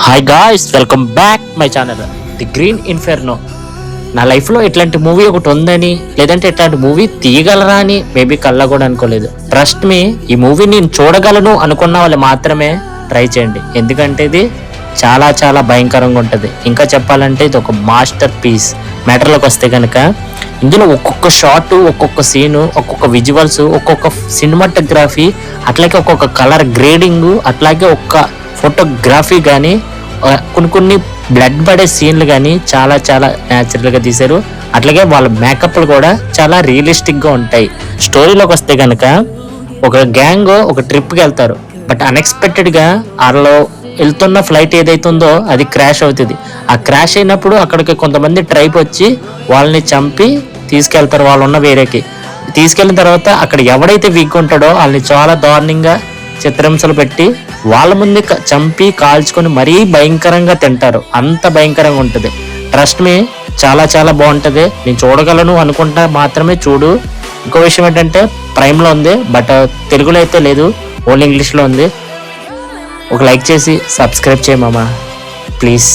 Hi guys, welcome back my channel the green Inferno. నా లైఫ్లో ఇట్లాంటి మూవీ ఒకటి ఉందని, లేదంటే ఇట్లాంటి మూవీ తీయగలరా అని మేబీ కల్లా కూడా అనుకోలేదు. ట్రస్ట్ మీ, ఈ మూవీ నేను చూడగలను అనుకున్న వాళ్ళు మాత్రమే ట్రై చేయండి, ఎందుకంటే ఇది చాలా చాలా భయంకరంగా ఉంటుంది. ఇంకా చెప్పాలంటే ఇది ఒక మాస్టర్ పీస్. మ్యాటర్లోకి వస్తే కనుక ఇందులో ఒక్కొక్క షాట్, ఒక్కొక్క సీను, ఒక్కొక్క విజువల్స్, ఒక్కొక్క సినిమాటోగ్రఫీ, అట్లాగే ఒక్కొక్క కలర్ గ్రేడింగ్, అట్లాగే ఒక్క ఫోటోగ్రఫీ కానీ, కొన్ని బ్లడ్ పడే సీన్లు కానీ చాలా చాలా న్యాచురల్గా తీశారు. అట్లాగే వాళ్ళ మేకప్లు కూడా చాలా రియలిస్టిక్గా ఉంటాయి. స్టోరీలోకి వస్తే కనుక ఒక గ్యాంగ్ ఒక ట్రిప్కి వెళ్తారు. బట్ అన్ఎక్స్పెక్టెడ్గా వాళ్ళలో వెళ్తున్న ఫ్లైట్ ఏదైతుందో అది క్రాష్ అవుతుంది. ఆ క్రాష్ అయినప్పుడు అక్కడికి కొంతమంది ట్రైబ్ వచ్చి వాళ్ళని చంపి తీసుకెళ్తారు. వాళ్ళు ఉన్న వేరేకి తీసుకెళ్ళిన తర్వాత అక్కడ ఎవడైతే వీక్ ఉంటాడో వాళ్ళని చాలా దారుణంగా చిత్రహింసలు పెట్టి వాళ్ళ ముందు చంపి కాల్చుకొని మరీ భయంకరంగా తింటారు. అంత భయంకరంగా ఉంటుంది. ట్రస్ట్ మీ, చాలా చాలా బాగుంటుంది. నేను చూడగలను అనుకుంటా మాత్రమే చూడు. ఇంకో విషయం ఏంటంటే ప్రైమ్లో ఉంది, బట్ తెలుగులో అయితే లేదు, ఓన్లీ ఇంగ్లీష్లో ఉంది. ఒక లైక్ చేసి సబ్స్క్రైబ్ చేయమమ్మా ప్లీజ్.